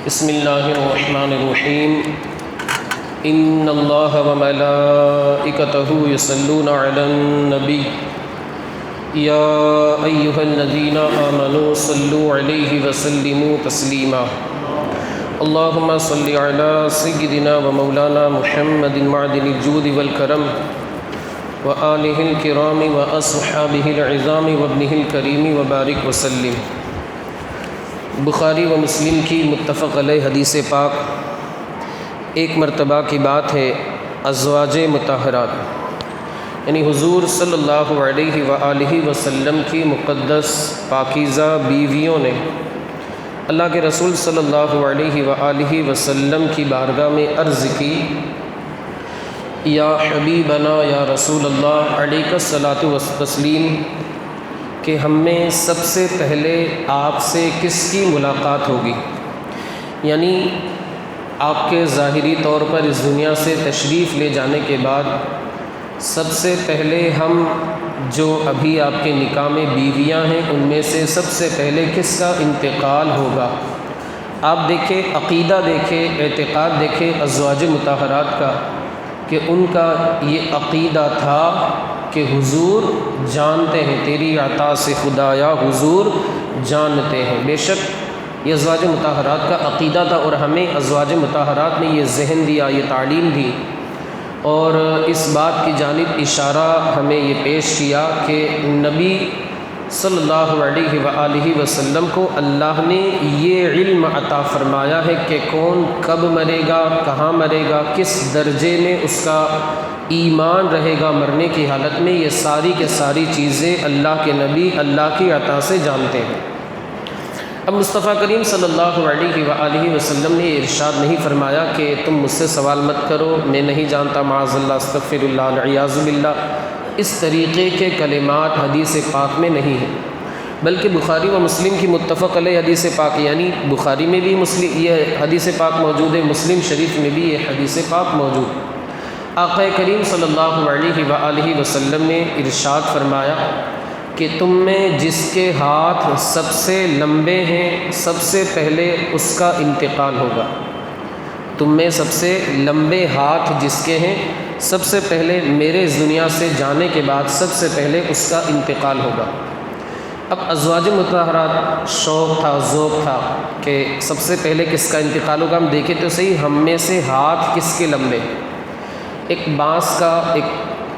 بسم اللہ الرحمن الرحیم ان اللہ وملائکتہ یصلون علی النبی یا ایہا الذین آمنوا صلوا علیہ وسلموا تسلیما اللہم صل علی سیدنا ومولانا محمد معدن الجود والکرم وآلہ الکرام واصحابہ العظام وابنہ الکریم وبارک وسلم۔ بخاری و مسلم کی متفق علیہ حدیث پاک، ایک مرتبہ کی بات ہے، ازواج مطہرات یعنی حضور صلی اللہ علیہ وآلہ وسلم کی مقدس پاکیزہ بیویوں نے اللہ کے رسول صلی اللہ علیہ وآلہ وسلم کی بارگاہ میں عرض کی، یا حبیبنا یا رسول اللہ علیک الصلاۃ والتسلیم، کہ ہم میں سب سے پہلے آپ سے کس کی ملاقات ہوگی؟ یعنی آپ کے ظاہری طور پر اس دنیا سے تشریف لے جانے کے بعد سب سے پہلے ہم جو ابھی آپ کے نکاح میں بیویاں ہیں ان میں سے سب سے پہلے کس کا انتقال ہوگا؟ آپ دیکھیں، عقیدہ دیکھیں، اعتقاد دیکھیں ازواج مطہرات کا، کہ ان کا یہ عقیدہ تھا کہ حضور جانتے ہیں، تیری عطا سے خدایا حضور جانتے ہیں۔ بے شک یہ ازواج مطہرات کا عقیدہ تھا، اور ہمیں ازواج مطہرات نے یہ ذہن دیا، یہ تعلیم دی، اور اس بات کی جانب اشارہ ہمیں یہ پیش کیا کہ نبی صلی اللہ علیہ وآلہ وسلم کو اللہ نے یہ علم عطا فرمایا ہے کہ کون کب مرے گا، کہاں مرے گا، کس درجے میں اس کا ایمان رہے گا مرنے کی حالت میں، یہ ساری کے ساری چیزیں اللہ کے نبی اللہ کی عطا سے جانتے ہیں۔ اب مصطفیٰ کریم صلی اللہ علیہ وآلہ وسلم نے یہ ارشاد نہیں فرمایا کہ تم مجھ سے سوال مت کرو، میں نہیں جانتا، معاذ اللہ، استغفر اللہ، والعیاذ باللہ، اس طریقے کے کلمات حدیث پاک میں نہیں ہیں، بلکہ بخاری و مسلم کی متفق علیہ حدیث پاک، یعنی بخاری میں بھی یہ حدیث پاک موجود ہے، مسلم شریف میں بھی یہ حدیث پاک موجود ہے۔ آقا کریم صلی اللہ علیہ وآلہ وسلم نے ارشاد فرمایا کہ تم میں جس کے ہاتھ سب سے لمبے ہیں سب سے پہلے اس کا انتقال ہوگا۔ تم میں سب سے لمبے ہاتھ جس کے ہیں سب سے پہلے میرے اس دنیا سے جانے کے بعد سب سے پہلے اس کا انتقال ہوگا۔ اب ازواج مطہرات شوق تھا، ذوق تھا کہ سب سے پہلے کس کا انتقال ہوگا۔ ہم دیکھیں تو صحیح، ہم میں سے ہاتھ کس کے لمبے؟ ایک بانس کا ایک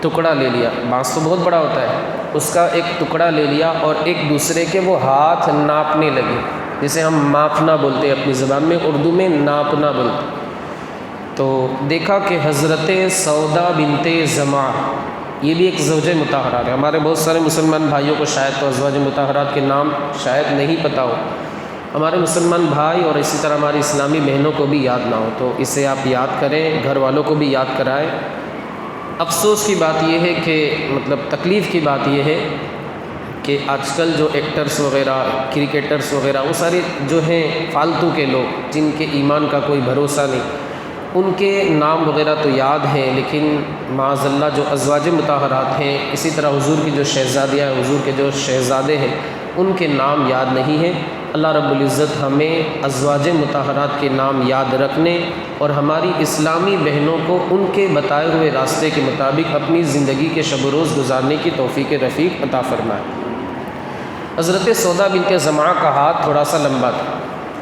ٹکڑا لے لیا، بانس تو بہت بڑا ہوتا ہے، اس کا ایک ٹکڑا لے لیا اور ایک دوسرے کے وہ ہاتھ ناپنے لگے، جسے ہم ماپنا بولتے ہیں اپنی زبان میں، اردو میں ناپنا بولتے ہیں۔ تو دیکھا کہ حضرت سودا بنت زمعہ، یہ بھی ایک زوجہ مطہرات ہے۔ ہمارے بہت سارے مسلمان بھائیوں کو شاید تو ازواج مطہرات کے نام شاید نہیں پتہ ہو، ہمارے مسلمان بھائی اور اسی طرح ہماری اسلامی بہنوں کو بھی یاد نہ ہو، تو اسے آپ یاد کریں، گھر والوں کو بھی یاد کرائیں۔ افسوس کی بات یہ ہے کہ تکلیف کی بات یہ ہے کہ آج کل جو ایکٹرز وغیرہ، کرکٹرز وغیرہ، وہ سارے جو ہیں فالتو کے لوگ جن کے ایمان کا کوئی بھروسہ نہیں، ان کے نام وغیرہ تو یاد ہیں، لیکن معاذ اللہ جو ازواج مطہرات ہیں، اسی طرح حضور کی جو شہزادیاں ہیں، حضور کے جو شہزادے ہیں، ان کے نام یاد نہیں ہیں۔ اللہ رب العزت ہمیں ازواج مطہرات کے نام یاد رکھنے اور ہماری اسلامی بہنوں کو ان کے بتائے ہوئے راستے کے مطابق اپنی زندگی کے شب و روز گزارنے کی توفیق رفیق عطا فرمائے۔ حضرت سودا بنت زمعہ کا ہاتھ تھوڑا سا لمبا تھا۔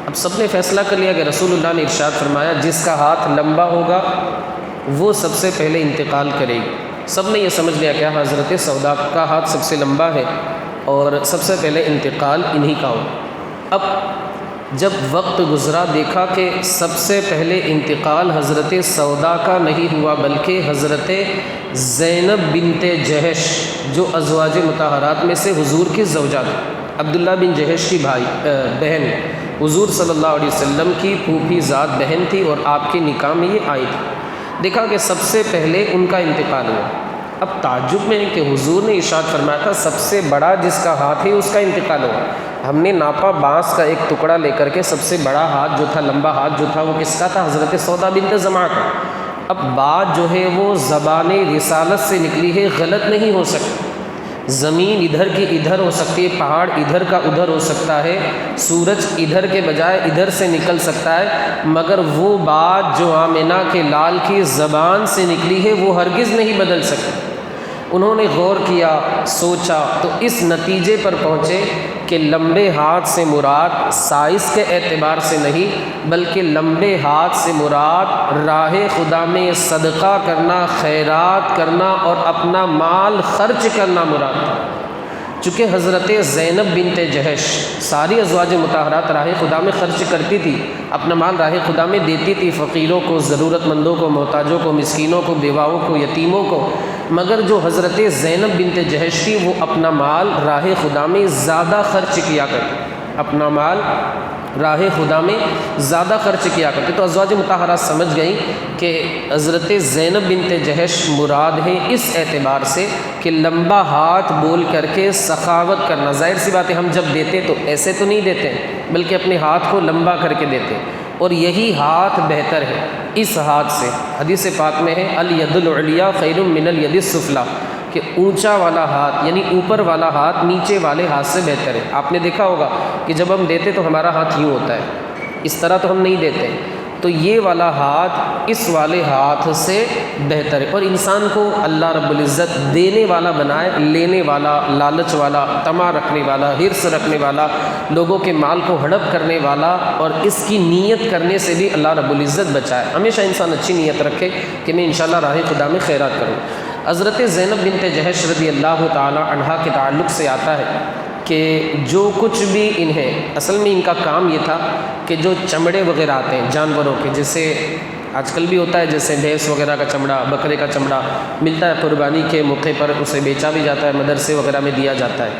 اب سب نے فیصلہ کر لیا کہ رسول اللہ نے ارشاد فرمایا جس کا ہاتھ لمبا ہوگا وہ سب سے پہلے انتقال کرے گی۔ سب نے یہ سمجھ لیا کہ حضرت سودا کا ہاتھ سب سے لمبا ہے اور سب سے پہلے انتقال انہی کا ہو۔ اب جب وقت گزرا دیکھا کہ سب سے پہلے انتقال حضرت سودا کا نہیں ہوا، بلکہ حضرت زینب بنت جہش جو ازواج مطہرات میں سے حضور کی زوجہ تھی، عبداللہ بن جہش کی بہن، حضور صلی اللہ علیہ وسلم کی پھوپھی ذات بہن تھی، اور آپ کے نکاح میں یہ آئی تھی۔ دیکھا کہ سب سے پہلے ان کا انتقال ہوا۔ اب تعجب میں ہے کہ حضور نے ارشاد فرمایا تھا سب سے بڑا جس کا ہاتھ ہے اس کا انتقال ہوا۔ ہم نے ناپا، بانس کا ایک ٹکڑا لے کر کے سب سے بڑا ہاتھ جو تھا، لمبا ہاتھ جو تھا، وہ کس کا تھا؟ حضرت سودا بنت زمعہ کا۔ اب بات جو ہے وہ زبان رسالت سے نکلی ہے، غلط نہیں ہو سکتی، زمین ادھر کی ادھر ہو سکتی ہے، پہاڑ ادھر کا ادھر ہو سکتا ہے، سورج ادھر کے بجائے ادھر سے نکل سکتا ہے، مگر وہ بات جو آمنہ کے لال کی زبان سے نکلی ہے وہ ہرگز نہیں بدل سکتی۔ انہوں نے غور کیا، سوچا، تو اس نتیجے پر پہنچے کہ لمبے ہاتھ سے مراد سائز کے اعتبار سے نہیں، بلکہ لمبے ہاتھ سے مراد راہ خدا میں صدقہ کرنا، خیرات کرنا اور اپنا مال خرچ کرنا مراد تھا۔ چونکہ حضرت زینب بنت جہش ساری ازواج مطہرات راہ خدا میں خرچ کرتی تھی، اپنا مال راہ خدا میں دیتی تھی، فقیروں کو، ضرورت مندوں کو، محتاجوں کو، مسکینوں کو، بیواؤں کو، یتیموں کو، مگر جو حضرت زینب بنت جہش تھی وہ اپنا مال راہ خدا میں زیادہ خرچ کیا کرتی، اپنا مال راہ خدا میں زیادہ خرچ کیا کرتے۔ تو ازواج مطہرات سمجھ گئیں کہ حضرت زینب بنت جہش مراد ہے اس اعتبار سے کہ لمبا ہاتھ بول کر کے سخاوت کرنا۔ ظاہر سی بات ہے ہم جب دیتے تو ایسے تو نہیں دیتے بلکہ اپنے ہاتھ کو لمبا کر کے دیتے، اور یہی ہاتھ بہتر ہے اس ہاتھ سے۔ حدیث پاک میں ہے الید العلیٰ خیر من الید السفلیٰ، کہ اونچا والا ہاتھ یعنی اوپر والا ہاتھ نیچے والے ہاتھ سے بہتر ہے۔ آپ نے دیکھا ہوگا کہ جب ہم دیتے تو ہمارا ہاتھ یوں ہوتا ہے، اس طرح تو ہم نہیں دیتے، تو یہ والا ہاتھ اس والے ہاتھ سے بہتر ہے۔ اور انسان کو اللہ رب العزت دینے والا بنائے، لینے والا، لالچ والا، طمع رکھنے والا، حرص رکھنے والا، لوگوں کے مال کو ہڑپ کرنے والا، اور اس کی نیت کرنے سے بھی اللہ رب العزت بچائے۔ ہمیشہ انسان اچھی نیت رکھے کہ میں انشاءاللہ راہ خدا میں خیرات کروں۔ حضرت زینب بنت جہش رضی اللہ تعالی عنہا کے تعلق سے آتا ہے کہ جو کچھ بھی انہیں، اصل میں ان کا کام یہ تھا کہ جو چمڑے وغیرہ آتے ہیں جانوروں کے، جیسے آج کل بھی ہوتا ہے، جیسے بھینس وغیرہ کا چمڑا، بکرے کا چمڑا ملتا ہے قربانی کے موقع پر، اسے بیچا بھی جاتا ہے، مدرسے وغیرہ میں دیا جاتا ہے،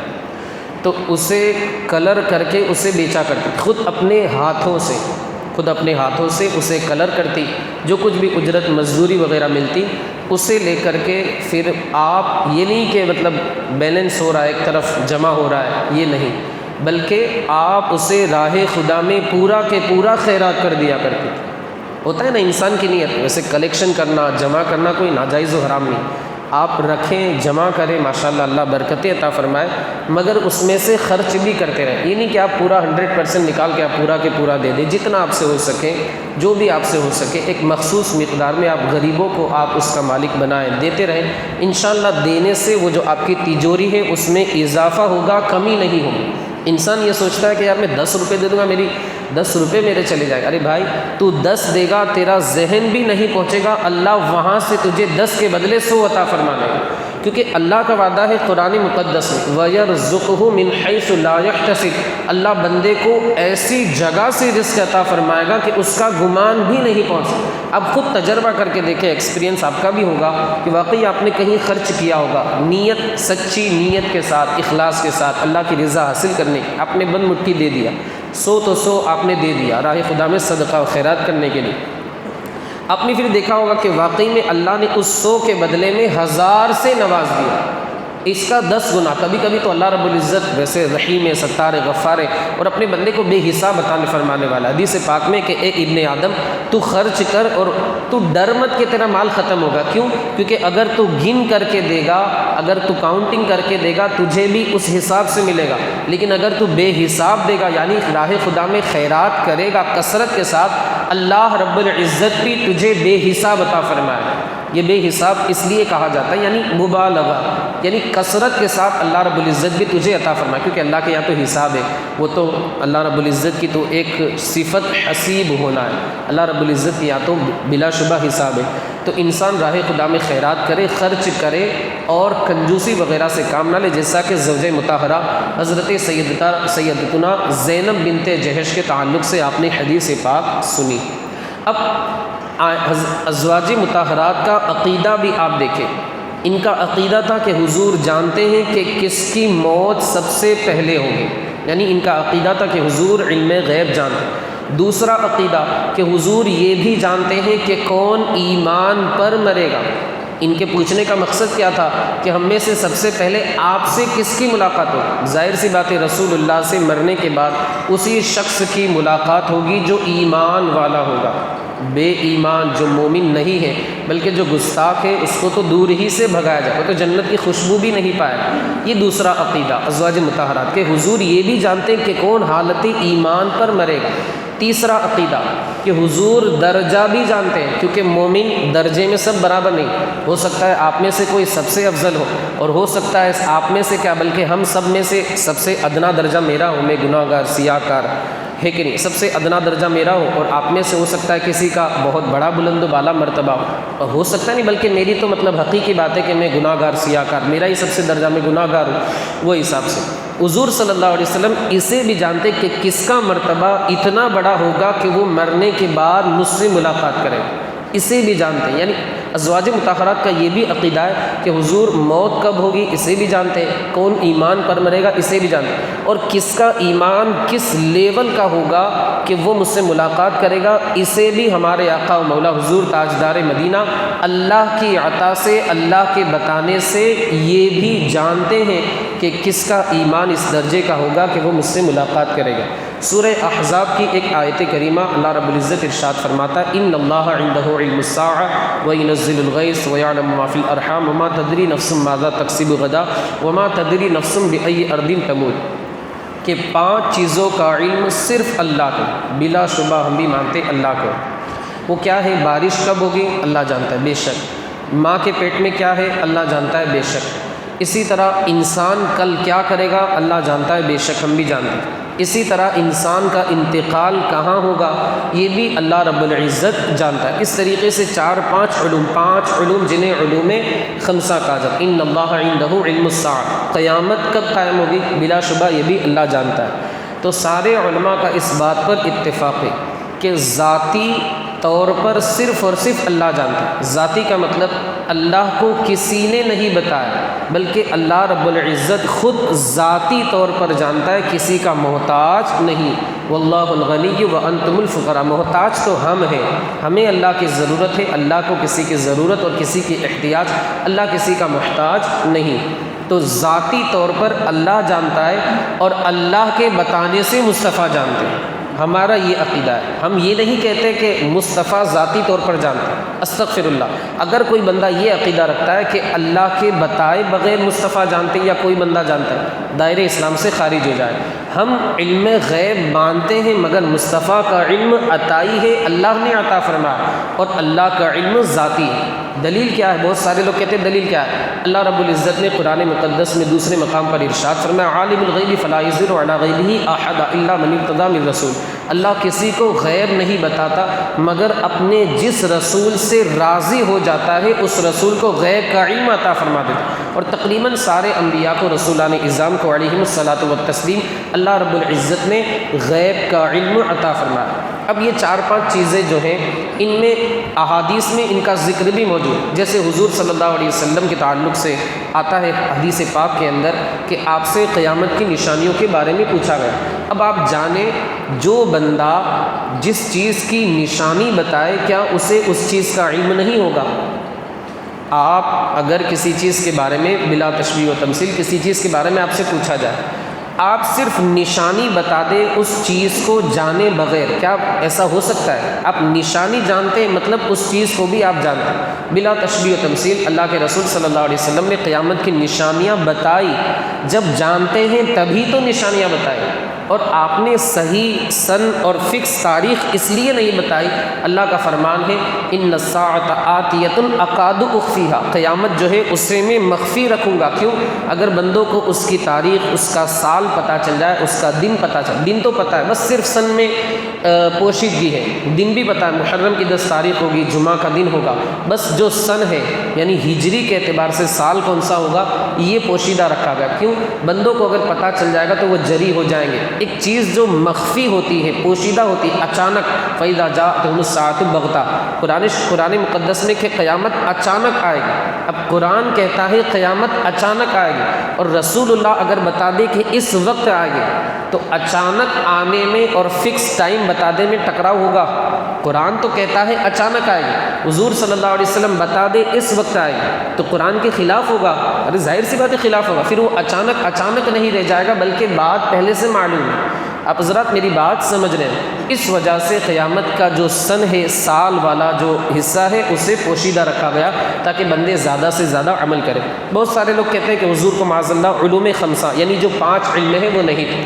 تو اسے کلر کر کے اسے بیچا کرتی، خود اپنے ہاتھوں سے اسے کلر کرتی، جو کچھ بھی اجرت مزدوری وغیرہ ملتی اسے لے کر کے پھر آپ یہ نہیں کہ مطلب بیلنس ہو رہا ہے ایک طرف جمع ہو رہا ہے، یہ نہیں، بلکہ آپ اسے راہ خدا میں پورا کے پورا خیرات کر دیا کرتے تھے۔ ہوتا ہے نا انسان کی نیت، ویسے کلیکشن کرنا، جمع کرنا کوئی ناجائز و حرام نہیں، آپ رکھیں، جمع کریں، ماشاءاللہ اللہ برکتیں عطا فرمائے، مگر اس میں سے خرچ بھی کرتے رہیں۔ یہ نہیں کہ آپ پورا 100% نکال کے آپ پورا کے پورا دے دیں، جتنا آپ سے ہو سکے، جو بھی آپ سے ہو سکے، ایک مخصوص مقدار میں آپ غریبوں کو آپ اس کا مالک بنائیں، دیتے رہیں۔ انشاءاللہ دینے سے وہ جو آپ کی تجوری ہے اس میں اضافہ ہوگا، کمی نہیں ہوگی۔ انسان یہ سوچتا ہے کہ یار میں 10 روپے دے دوں گا، میری 10 روپے میرے چلے جائیں۔ ارے بھائی تو 10 دے گا، تیرا ذہن بھی نہیں پہنچے گا، اللہ وہاں سے تجھے 10 کے بدلے 100 عطا فرما دے گا، کیونکہ اللہ کا وعدہ ہے قرآن مقدس میں وَيَرْزُقْهُ مِنْ حَيْثُ لَا يَحْتَسِبُ، اللہ بندے کو ایسی جگہ سے رزق عطا فرمائے گا کہ اس کا گمان بھی نہیں پہنچ سکتا۔ اب خود تجربہ کر کے دیکھیں، ایکسپیرینس آپ کا بھی ہوگا کہ واقعی آپ نے کہیں خرچ کیا ہوگا، نیت، سچی نیت کے ساتھ، اخلاص کے ساتھ، اللہ کی رضا حاصل کرنے کی، آپ نے بند مٹھی دے دیا، 100 تو 100 آپ نے دے دیا راہ خدا میں صدقہ و خیرات کرنے کے لیے۔ آپ نے پھر دیکھا ہوگا کہ واقعی میں اللہ نے اس 100 کے بدلے میں 1000 سے نواز دیا، اس کا 10 گنا۔ کبھی کبھی تو اللہ رب العزت ویسے رحیم ہے، ستار ہے، غفار ہے، اور اپنے بندے کو بے حساب عطا فرمانے والا۔ حدیث پاک میں کہ اے ابن آدم تو خرچ کر اور تو ڈر مت کہ تیرا مال ختم ہوگا۔ کیوں؟ کیونکہ اگر تو گن کر کے دے گا، اگر تو کاؤنٹنگ کر کے دے گا، تجھے بھی اس حساب سے ملے گا، لیکن اگر تو بے حساب دے گا یعنی راہ خدا میں خیرات کرے گا کثرت کے ساتھ، اللہ رب العزت بھی تجھے بے حساب عطا فرمائے گا۔ یہ بے حساب اس لیے کہا جاتا ہے یعنی مبالغہ، یعنی کثرت کے ساتھ اللہ رب العزت بھی تجھے عطا فرمائے، کیونکہ اللہ کے یہاں تو حساب ہے، وہ تو اللہ رب العزت کی تو ایک صفت حسیب ہونا ہے، اللہ رب العزت کی یہاں تو بلا شبہ حساب ہے۔ تو انسان راہ خدا میں خیرات کرے، خرچ کرے، اور کنجوسی وغیرہ سے کام نہ لے، جیسا کہ زوجہ مطہرہ حضرت سیدتنا زینب بنت جہش کے تعلق سے آپ نے حدیث پاک سنی۔ اب ازواج مطہرات کا عقیدہ بھی آپ دیکھیں، ان کا عقیدہ تھا کہ حضور جانتے ہیں کہ کس کی موت سب سے پہلے ہوگی، یعنی ان کا عقیدہ تھا کہ حضور علم غیب جانتے ہیں۔ دوسرا عقیدہ کہ حضور یہ بھی جانتے ہیں کہ کون ایمان پر مرے گا۔ ان کے پوچھنے کا مقصد کیا تھا کہ ہم میں سے سب سے پہلے آپ سے کس کی ملاقات ہوگی؟ ظاہر سی بات ہے رسول اللہ سے مرنے کے بعد اسی شخص کی ملاقات ہوگی جو ایمان والا ہوگا۔ بے ایمان جو مومن نہیں ہے بلکہ جو گستاخ ہے اس کو تو دور ہی سے بھگایا جائے، وہ تو جنت کی خوشبو بھی نہیں پائے۔ یہ دوسرا عقیدہ ازواج مطہرات کے حضور یہ بھی جانتے ہیں کہ کون حالت ایمان پر مرے گا۔ تیسرا عقیدہ کہ حضور درجہ بھی جانتے ہیں، کیونکہ مومن درجے میں سب برابر نہیں، ہو سکتا ہے آپ میں سے کوئی سب سے افضل ہو، اور ہو سکتا ہے آپ میں سے کیا بلکہ ہم سب میں سے سب سے ادنا درجہ میرا ہو، میں گناہ گار سیاہ کار ہے کہ نہیں، سب سے ادنا درجہ میرا ہو، اور آپ میں سے ہو سکتا ہے کسی کا بہت بڑا بلند و بالا مرتبہ ہو، اور ہو سکتا نہیں بلکہ میری تو مطلب حقیقی بات ہے کہ میں گناہ گار سیاہ کار، میرا ہی سب سے درجہ میں گناہ گار ہوں، وہ حساب سے حضور صلی اللہ علیہ وسلم اسے بھی جانتے کہ کس کا مرتبہ اتنا بڑا ہوگا کہ وہ مرنے کے بعد مجھ سے ملاقات کرے، اسے بھی جانتے ہیں۔ یعنی ازواج مطہرات کا یہ بھی عقیدہ ہے کہ حضور موت کب ہوگی اسے بھی جانتے ہیں، کون ایمان پر مرے گا اسے بھی جانتے ہیں، اور کس کا ایمان کس لیول کا ہوگا کہ وہ مجھ سے ملاقات کرے گا اسے بھی ہمارے آقا و مولا حضور تاجدار مدینہ اللہ کی عطا سے، اللہ کے بتانے سے یہ بھی جانتے ہیں کہ کس کا ایمان اس درجے کا ہوگا کہ وہ مجھ سے ملاقات کرے گا۔ سورہ احزاب کی ایک آیت کریمہ اللہ رب العزت ارشاد فرماتا ہے ان اللہ عنہ علم الساعۃ وینزل الغیث ویعلم ما فی الارحام وما تدری نفس ماذا تکسب غدا وما تدری نفس بأی ارض تموت، کہ 5 چیزوں کا علم صرف اللہ کو، بلا شبہ ہم بھی مانتے اللہ کو۔ وہ کیا ہے؟ بارش کب ہوگی اللہ جانتا ہے بے شک، ماں کے پیٹ میں کیا ہے اللہ جانتا ہے بے شک، اسی طرح انسان کل کیا کرے گا اللہ جانتا ہے بے شک ہم بھی جانتے ہیں، اسی طرح انسان کا انتقال کہاں ہوگا یہ بھی اللہ رب العزت جانتا ہے۔ اس طریقے سے 5 علوم جنہیں علوم خمسہ کہا جاتا ہے۔ ان اللہ عنہ علم الساعۃ، قیامت کب قائم ہوگی بلا شبہ یہ بھی اللہ جانتا ہے۔ تو سارے علماء کا اس بات پر اتفاق ہے کہ ذاتی طور پر صرف اور صرف اللہ جانتا ہے۔ ذاتی کا مطلب اللہ کو کسی نے نہیں بتایا بلکہ اللہ رب العزت خود ذاتی طور پر جانتا ہے، کسی کا محتاج نہیں۔ واللہ الغنی وانتم الفقراء، محتاج تو ہم ہیں، ہمیں اللہ کی ضرورت ہے، اللہ کو کسی کی ضرورت اور کسی کی احتیاج، اللہ کسی کا محتاج نہیں۔ تو ذاتی طور پر اللہ جانتا ہے اور اللہ کے بتانے سے مصطفیٰ جانتے ہیں۔ ہمارا یہ عقیدہ ہے، ہم یہ نہیں کہتے کہ مصطفیٰ ذاتی طور پر جانتے ہیں، استغفر اللہ۔ اگر کوئی بندہ یہ عقیدہ رکھتا ہے کہ اللہ کے بتائے بغیر مصطفیٰ جانتے ہیں یا کوئی بندہ جانتا ہے، دائرے اسلام سے خارج ہو جائے۔ ہم علم غیب مانتے ہیں مگر مصطفیٰ کا علم عطائی ہے، اللہ نے عطا فرمایا، اور اللہ کا علم ذاتی ہے۔ دلیل کیا ہے؟ بہت سارے لوگ کہتے ہیں دلیل کیا ہے؟ اللہ رب العزت نے قرآن مقدس میں دوسرے مقام پر ارشاد فرمایا عالم الغیب فلا یظہر علی غیبہ احد الا من ارتضی من رسول، اللہ کسی کو غیب نہیں بتاتا مگر اپنے جس رسول سے راضی ہو جاتا ہے اس رسول کو غیب کا علم عطا فرما دیتا ہے۔ اور تقریباً سارے انبیاء کو، رسولان اعظام کو علیہم الصلاۃ والتسلیم اللہ رب العزت نے غیب کا علم عطا فرمایا۔ اب یہ 4-5 چیزیں جو ہیں ان میں احادیث میں ان کا ذکر بھی موجود، جیسے حضور صلی اللہ علیہ وسلم کے تعلق سے آتا ہے حدیث پاک کے اندر کہ آپ سے قیامت کی نشانیوں کے بارے میں پوچھا گیا۔ اب آپ جانیں جو بندہ جس چیز کی نشانی بتائے کیا اسے اس چیز کا علم نہیں ہوگا؟ آپ اگر کسی چیز کے بارے میں بلا تشبیہ و تمثیل کسی چیز کے بارے میں آپ سے پوچھا جائے، آپ صرف نشانی بتا دیں اس چیز کو جانے بغیر، کیا ایسا ہو سکتا ہے؟ آپ نشانی جانتے ہیں مطلب اس چیز کو بھی آپ جانتے ہیں۔ بلا تشبیہ و تمثیل اللہ کے رسول صلی اللہ علیہ وسلم نے قیامت کی نشانیاں بتائی، جب جانتے ہیں تبھی تو نشانیاں بتائی، اور آپ نے صحیح سن اور فکس تاریخ اس لیے نہیں بتائی۔ اللہ کا فرمان ہے ان الساعۃ آتیۃ اکاد اخفیھا، قیامت جو ہے اسے میں مخفی رکھوں گا۔ کیوں؟ اگر بندوں کو اس کی تاریخ، اس کا سال پتہ چل جائے، اس کا دن پتہ چل، دن تو پتہ ہے بس صرف سن میں پوشیدگی ہے، دن بھی پتہ ہے محرم کی 10 تاریخ ہوگی، جمعہ کا دن ہوگا، بس جو سن ہے یعنی ہجری کے اعتبار سے سال کون سا ہوگا یہ پوشیدہ رکھا گیا۔ کیوں؟ بندوں کو اگر پتہ چل جائے گا تو وہ جری ہو جائیں گے۔ ایک چیز جو مخفی ہوتی ہے، پوشیدہ ہوتی ہے، اچانک فَإِذَا جَاءَتْهُمُ السَّاعَةُ بَغْتَةً، قرآن مقدس میں کہ قیامت اچانک آئے گی۔ اب قرآن کہتا ہے قیامت اچانک آئے گی، اور رسول اللہ اگر بتا دے کہ اس وقت آئے گی تو اچانک آنے میں اور فکس ٹائم بتا دے میں ٹکراؤ ہوگا۔ قرآن تو کہتا ہے اچانک آئے گی، حضور صلی اللہ علیہ وسلم بتا دے اس وقت آئے گی تو قرآن کے خلاف ہوگا۔ ارے ظاہر سی بات ہے خلاف ہوگا، پھر وہ اچانک نہیں رہ جائے گا بلکہ بات پہلے سے معلوم ہے۔ آپ حضرات میری بات سمجھ رہے ہیں؟ اس وجہ سے قیامت کا جو سن ہے، سال والا جو حصہ ہے، اسے پوشیدہ رکھا گیا تاکہ بندے زیادہ سے زیادہ عمل کریں۔ بہت سارے لوگ کہتے ہیں کہ حضور کو معاذ اللہ علوم خمسہ یعنی جو 5 علم ہیں وہ نہیں تھے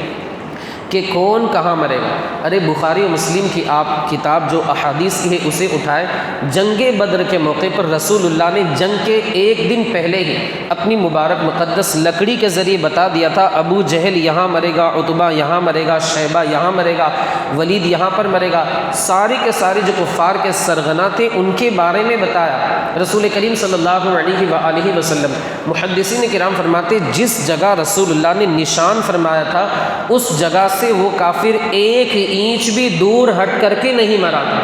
کہ کون کہاں مرے گا۔ ارے بخاری و مسلم کی آپ کتاب جو احادیث کی ہے اسے اٹھائے، جنگ بدر کے موقع پر رسول اللہ نے جنگ کے 1 دن پہلے ہی اپنی مبارک مقدس لکڑی کے ذریعے بتا دیا تھا ابو جہل یہاں مرے گا، عتبہ یہاں مرے گا، شیبہ یہاں مرے گا، ولید یہاں پر مرے گا۔ سارے کے سارے جو کفار کے سرغنہ تھے ان کے بارے میں بتایا رسول کریم صلی اللہ علیہ وآلہ وسلم۔ محدثین کرام فرماتے جس جگہ رسول اللہ نے نشان فرمایا تھا اس جگہ سے وہ کافر 1 انچ بھی دور ہٹ کر کے نہیں مرا تھا۔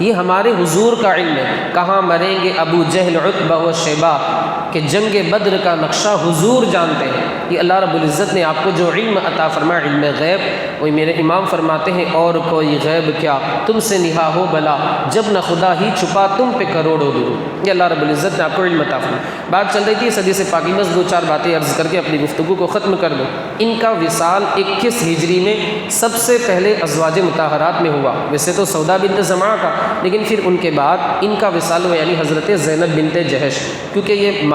یہ ہمارے حضور کا علم ہے، کہاں مریں گے ابو جہل، عتبہ و شیبہ، کہ جنگ بدر کا نقشہ حضور جانتے ہیں۔ یہ اللہ رب العزت نے آپ کو جو علم عطا فرمایا، علم غیب، وہی میرے امام فرماتے ہیں اور کوئی غیب کیا تم سے نہا ہو بلا، جب نہ خدا ہی چھپا تم پہ کروڑوں درود۔ یہ اللہ رب العزت نے آپ کو علم عطا فرمایا۔ بات چل رہی تھی اس حدیث پاکی میں، 2-4 باتیں عرض کر کے اپنی گفتگو کو ختم کر دو۔ ان کا وصال 21 ہجری میں سب سے پہلے ازواج مطہرات میں ہوا، ویسے تو سودا بنت زمعہ کا، لیکن پھر ان کے بعد ان کا وصال ہوا، یعنی حضرت زینب بنت جہش، کیونکہ یہ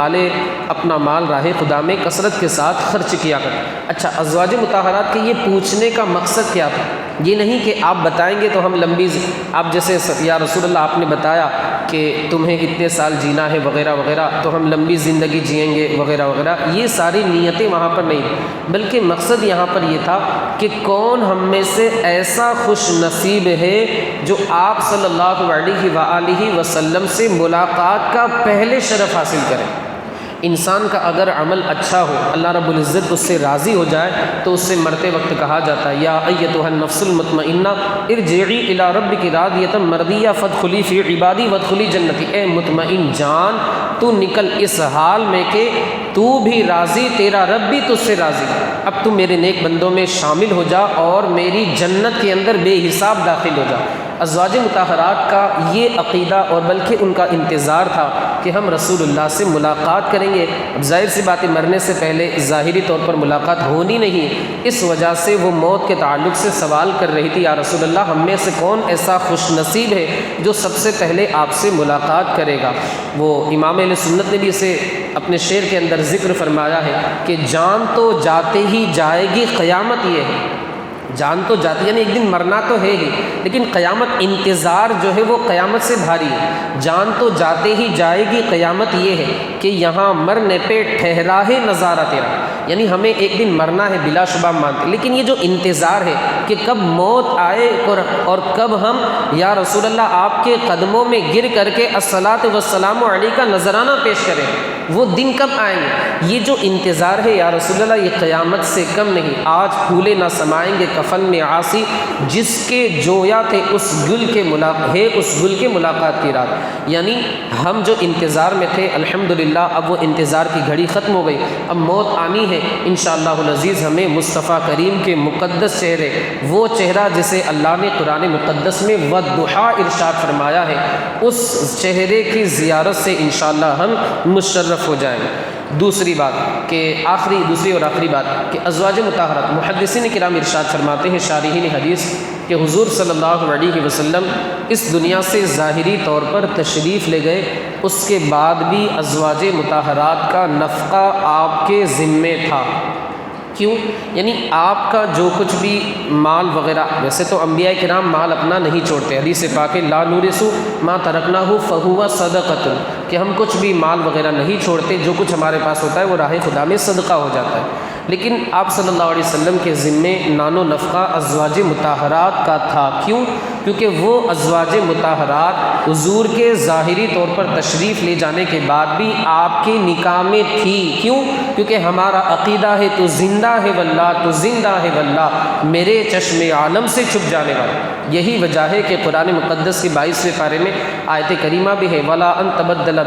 اپنا مال راہ خدا میں کثرت کے ساتھ خرچ کیا کرتے۔ اچھا، ازواج مطہرات کے یہ پوچھنے کا مقصد کیا تھا؟ یہ نہیں کہ آپ بتائیں گے تو ہم آپ جیسے یا رسول اللہ آپ نے بتایا کہ تمہیں اتنے سال جینا ہے وغیرہ وغیرہ تو ہم لمبی زندگی جئیں گے وغیرہ وغیرہ، یہ ساری نیتیں وہاں پر نہیں تھیں، بلکہ مقصد یہاں پر یہ تھا کہ کون ہم میں سے ایسا خوش نصیب ہے جو آپ صلی اللہ علیہ وآلہ وسلم سے ملاقات کا پہلے شرف حاصل کرے۔ انسان کا اگر عمل اچھا ہو، اللہ رب العزت اس سے راضی ہو جائے تو اس سے مرتے وقت کہا جاتا ہے یا ایتھا النفس المطمئنہ ارجعی الی ربک راضیۃ مرضیہ فادخلی فی عبادی وادخلی جنتی۔ اے مطمئن جان، تو نکل اس حال میں کہ تو بھی راضی، تیرا رب بھی تجھ سے راضی، اب تو میرے نیک بندوں میں شامل ہو جا اور میری جنت کے اندر بے حساب داخل ہو جا۔ ازواج مطہرات کا یہ عقیدہ اور بلکہ ان کا انتظار تھا کہ ہم رسول اللہ سے ملاقات کریں گے۔ اب ظاہر سی بات ہے مرنے سے پہلے ظاہری طور پر ملاقات ہونی نہیں، اس وجہ سے وہ موت کے تعلق سے سوال کر رہی تھی، یا رسول اللہ ہم میں سے کون ایسا خوش نصیب ہے جو سب سے پہلے آپ سے ملاقات کرے گا۔ وہ امام اہل سنت نے بھی اسے اپنے شعر کے اندر ذکر فرمایا ہے کہ جان تو جاتے ہی جائے گی قیامت، یہ ہے جان تو جاتی یعنی ایک دن مرنا تو ہے ہی، لیکن قیامت انتظار جو ہے وہ قیامت سے بھاری ہے۔ جان تو جاتے ہی جائے گی قیامت، یہ ہے کہ یہاں مرنے پہ ٹھہرا ہے نظارہ تیرا، یعنی ہمیں ایک دن مرنا ہے بلا شبہ مانتے، لیکن یہ جو انتظار ہے کہ کب موت آئے اور کب ہم یا رسول اللہ آپ کے قدموں میں گر کر کے الصلاۃ والسلام علیہ کا نذرانہ پیش کریں، وہ دن کب آئیں گے؟ یہ جو انتظار ہے یا رسول اللہ یہ قیامت سے کم نہیں۔ آج پھولے نہ سمائیں گے کفن میں عاصی، جس کے جویا تھے اس گل کے ملاقات کی رات، یعنی ہم جو انتظار میں تھے الحمدللہ اب وہ انتظار کی گھڑی ختم ہو گئی، اب موت آنی ہے انشاءاللہ العزیز۔ ہمیں مصطفیٰ کریم کے مقدس چہرے، وہ چہرہ جسے اللہ نے قرآن مقدس میں والضحیٰ ارشاد فرمایا ہے، اس چہرے کی زیارت سے انشاءاللہ ہم مشرف ہو جائیں گے۔ دوسری اور آخری بات کہ ازواج مطہرات، محدثین کرام ارشاد فرماتے ہیں شارحین حدیث کہ حضور صلی اللہ علیہ وسلم اس دنیا سے ظاہری طور پر تشریف لے گئے، اس کے بعد بھی ازواج مطہرات کا نفقہ آپ کے ذمے تھا۔ کیوں؟ یعنی آپ کا جو کچھ بھی مال وغیرہ، ویسے تو انبیاء کرام مال اپنا نہیں چھوڑتے، حدیث پاک ہے لا نورث ما ترکناہ فہو صدقۃ، کہ ہم کچھ بھی مال وغیرہ نہیں چھوڑتے، جو کچھ ہمارے پاس ہوتا ہے وہ راہ خدا میں صدقہ ہو جاتا ہے۔ لیکن آپ صلی اللہ علیہ وسلم کے ذمے نان و نفقہ ازواج مطہرات کا تھا۔ کیوں؟ کیونکہ وہ ازواج مطہرات حضور کے ظاہری طور پر تشریف لے جانے کے بعد بھی آپ کی نکاح میں تھی۔ کیوں؟ کیونکہ ہمارا عقیدہ ہے تو زندہ ہے واللہ، تو زندہ ہے واللہ، میرے چشم عالم سے چھپ جانے والا۔ یہی وجہ ہے کہ قرآن مقدس کے 22ویں پارے میں آیت کریمہ بھی ہے وَلَا أَن تَبَدَّلَ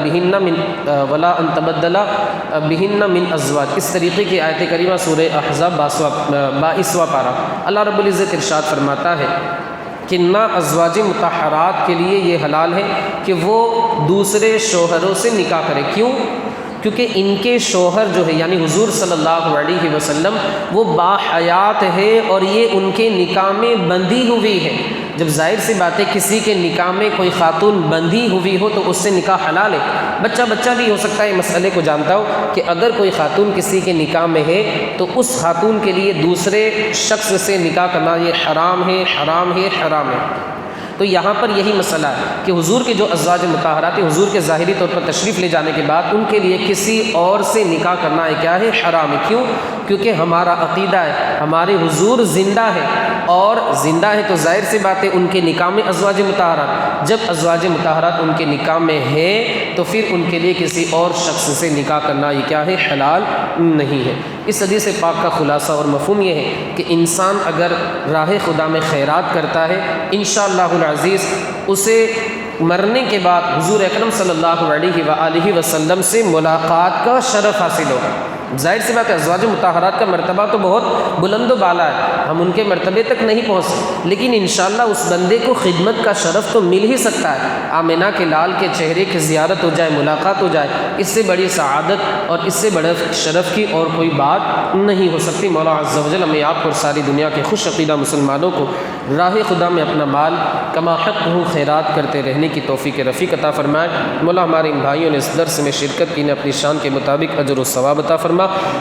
بِهِنَّ مِنْ أَزْوَاجٍ، اس طریقے کی آیت کریمہ سورہ احزاب 22واں پارہ، اللہ رب العزت ارشاد فرماتا ہے کہ نہ ازواج مطہرات کے لیے یہ حلال ہے کہ وہ دوسرے شوہروں سے نکاح کرے۔ کیوں؟ کیونکہ ان کے شوہر جو ہے یعنی حضور صلی اللہ علیہ وسلم وہ باحیات ہے اور یہ ان کے نکاح میں بندھی ہوئی ہے۔ جب ظاہر سی بات ہے کسی کے نکاح میں کوئی خاتون بندھی ہوئی ہو تو اس سے نکاح حلال ہے۔ بچہ بھی ہو سکتا ہے مسئلے کو جانتا ہو کہ اگر کوئی خاتون کسی کے نکاح میں ہے تو اس خاتون کے لیے دوسرے شخص سے نکاح کرنا یہ حرام ہے، حرام ہے، حرام ہے۔ تو یہاں پر یہی مسئلہ ہے کہ حضور کے جو ازواج مطہرات ہیں، حضور کے ظاہری طور پر تشریف لے جانے کے بعد ان کے لیے کسی اور سے نکاح کرنا ہے کیا ہے؟ حرام ہے۔ کیوں؟ کیونکہ ہمارا عقیدہ ہے ہمارے حضور زندہ ہے، اور زندہ ہے تو ظاہر سی بات ہے ان کے نکاح میں ازواج مطہرات، جب ازواج مطہرات ان کے نکاح میں ہے تو پھر ان کے لیے کسی اور شخص سے نکاح کرنا یہ کیا ہے؟ حلال نہیں ہے۔ اس حدیث پاک کا خلاصہ اور مفہوم یہ ہے کہ انسان اگر راہ خدا میں خیرات کرتا ہے انشاءاللہ العزیز اسے مرنے کے بعد حضور اکرم صلی اللہ علیہ وآلہ وسلم سے ملاقات کا شرف حاصل ہوگا۔ ظاہر سی بات ہے ازواج مطہرات کا مرتبہ تو بہت بلند و بالا ہے، ہم ان کے مرتبے تک نہیں پہنچ سکتے، لیکن انشاءاللہ اس بندے کو خدمت کا شرف تو مل ہی سکتا ہے۔ آمنہ کے لال کے چہرے کی زیارت ہو جائے، ملاقات ہو جائے، اس سے بڑی سعادت اور اس سے بڑے شرف کی اور کوئی بات نہیں ہو سکتی۔ مولا عز و جل ہمیں آپ اور ساری دنیا کے خوش عقیدہ مسلمانوں کو راہ خدا میں اپنا مال کما حق ہو خیرات کرتے رہنے کی توفیق رفیق عطا فرمائے۔ مولا ہمارے ان بھائیوں نے اس درس میں شرکت کی، نے اپنی شان کے مطابق اجر و ثواب عطا فرما۔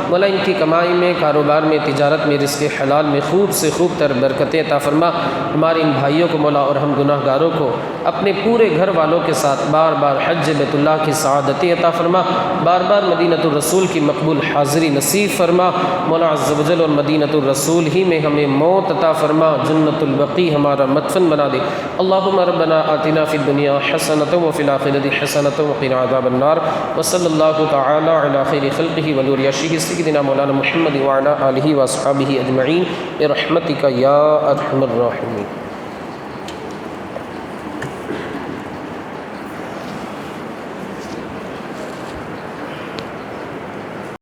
مولا ان کی کمائی میں، کاروبار میں، تجارت میں، رزق حلال میں خوب سے خوب تر برکتیں عطا فرما۔ ہمارے ان بھائیوں کو مولا اور ہم گناہ گاروں کو اپنے پورے گھر والوں کے ساتھ بار بار حج بیت اللہ کی سعادتیں عطا فرما، بار بار مدینہ الرسول کی مقبول حاضری نصیب فرما۔ مولا عز و جل اور مدینہ الرسول ہی میں ہمیں موت عطا فرما، جنت البقیع ہمارا مدفن بنا دے۔ اللہم ربنا آتنا فی الدنیا حسنۃ وفی الآخرۃ حسنۃ وقنا عذاب النار، وصلی اللہ تعالی علی خیر خلقہ ونور عرشہ سیدنا مولانا محمد وعلی آلہ واصحابہ اجمعین برحمتک یا ارحم الراحمین۔